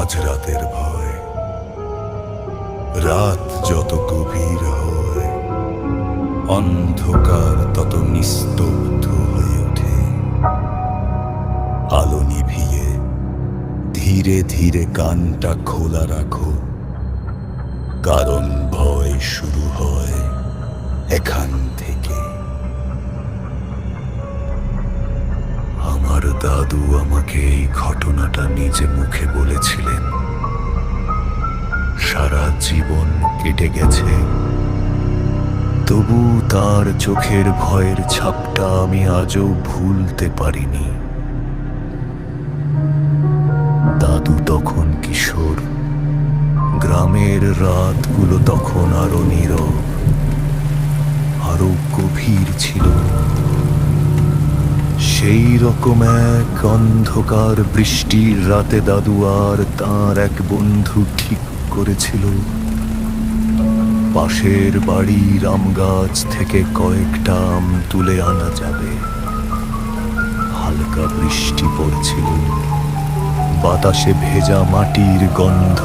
মাঝরাতের ভয়, রাত যত গভীর হয়, অন্ধকার তত নিস্তব্ধ হয়ে ওঠে। আলো নিভিয়ে ধীরে ধীরে কানটা খোলা রাখো, কারণ ভয় শুরু হয় এখান থেকে। আমার দাদু আমাকে এই ঘটনাটা নিজে মুখে বলেছিলেন। সারা জীবন কেটে গেছে, তবু তার চোখের ভয়ের ছাপটা আমি আজও ভুলতে পারিনি। দাদু তখন কিশোর, গ্রামের রাতগুলো তখন আরো নীরব, আরো গভীর ছিল। সেই রকম এক অন্ধকার বৃষ্টির রাতে দাদু আর তাঁর এক বন্ধু ঠিক করেছিল, পাশের বাড়ির আম গাছ থেকে কয়েকটা আম তুলে আনা যাবে। হালকা বৃষ্টি পড়ছিল, বাতাসে ভেজা মাটির গন্ধ,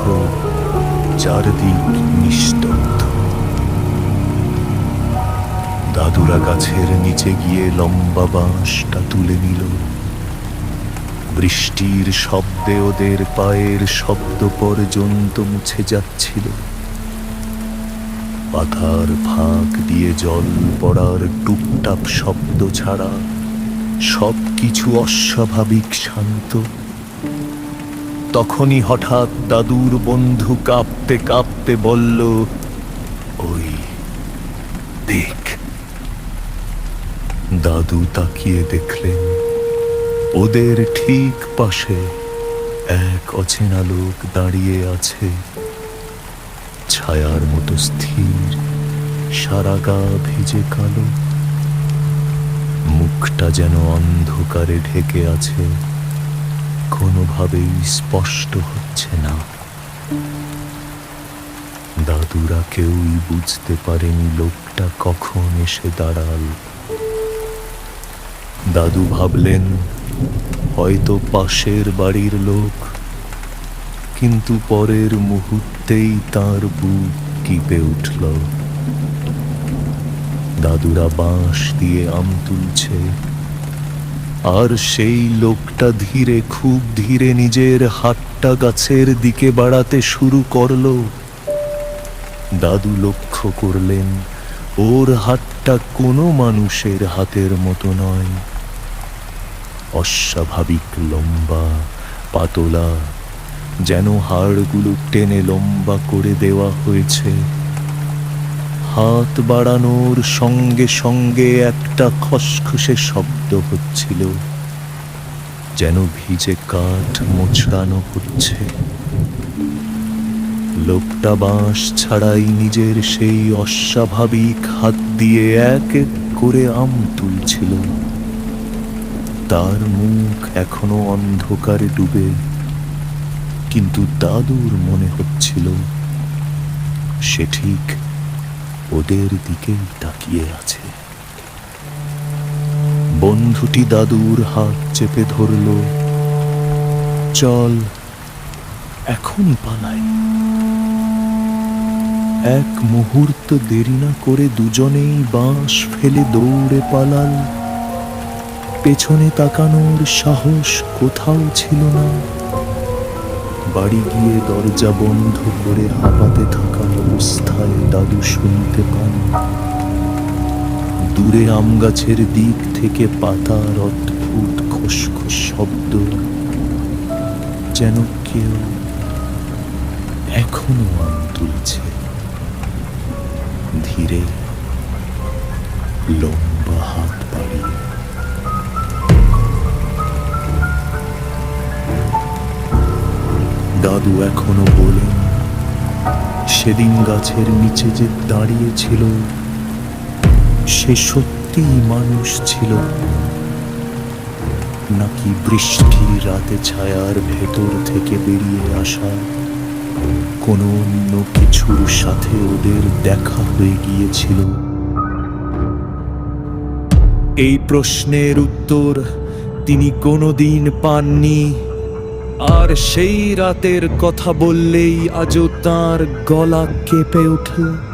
চারদিক নিস্তব্ধ। দাদুরা গাছের নিচে গিয়ে লম্বা বাঁশটা তুলে নিল। বৃষ্টির শব্দে ওদের পায়ের শব্দ পর্যন্ত মুছে যাচ্ছিল। পাতার ফাঁক দিয়ে জল পড়ার টুপটাপ শব্দ ছাড়া সবকিছু অস্বাভাবিক শান্ত। তখনই হঠাৎ দাদুর বন্ধু কাঁপতে কাঁপতে বলল, ওই দেখ। দাদু তাকিয়ে দেখলেন, ওদের ঠিক পাশে এক অচেনা লোক দাঁড়িয়ে আছে, ছায়ার মতো স্থির, সারা গা ভিজে কালো। মুখটা যেন অন্ধকারে ঢেকে আছে, কোনোভাবেই স্পষ্ট হচ্ছে না। দাদুরা কেউই বুঝতে পারেনি লোকটা কখন এসে দাঁড়াল। দাদু ভাবলেন হয়তো পাশের বাড়ির লোক, কিন্তু পরের মুহূর্তেই তার বুক কেঁপে উঠল। দাদুরা বাঁশ দিয়ে আম তুলছে, আর সেই লোকটা ধীরে, খুব ধীরে নিজের হাতটা গাছের দিকে বাড়াতে শুরু করলো। দাদু লক্ষ্য করলেন ওর হাতটা কোনো মানুষের হাতের মতো নয়, অস্বাভাবিক লম্বা, পাতলা, যেন হাড়গুলো টেনে লম্বা করে দেওয়া হয়েছে। হাত বাড়ানোর সঙ্গে সঙ্গে একটা খসখসে শব্দ হচ্ছিল, যেন ভিজে কাঠ মোচড়ানো হচ্ছে। লোকটা বাঁশ ছাড়াই নিজের সেই অস্বাভাবিক হাত দিয়ে এক এক করে আম তুলছিল। তার মুখ এখনো অন্ধকারে ডুবে, কিন্তু দাদুর মনে হচ্ছিল সে ঠিক ওদের দিকেই তাকিয়ে আছে। বন্ধুটি দাদুর হাত চেপে ধরল, চল এখনই পালাই। এক মুহূর্ত দেরি না করে দুজনেই বাঁশ ফেলে দৌড়ে পালাল। পেছনে তাকানোর সাহস কোথাও ছিল না। বাড়ি গিয়ে দরজা বন্ধ করে হাঁপাতে থাকা অবস্থায় দাদু শুনতে পান দূরে আম গাছের দিক থেকে পাতার অদ্ভুত খসখস শব্দ, যেন কেউ এখনো আম তুলছে। ধীরে, লম্বা হাত বাড়িয়ে। দাদু এখনো বলেন, সেদিন গাছের নিচে যে দাঁড়িয়েছিল সে সত্যিই মানুষ ছিল, নাকি বৃষ্টির রাতে ছায়ার ভেতর থেকে বেরিয়ে আসা কোনো অন্য কিছুর সাথে ওদের দেখা হয়ে গিয়েছিল। এই প্রশ্নের উত্তর তিনি কোনোদিন পাননি, আর সেই রাতের কথা বললেই আজও তার গলা কেঁপে উঠল।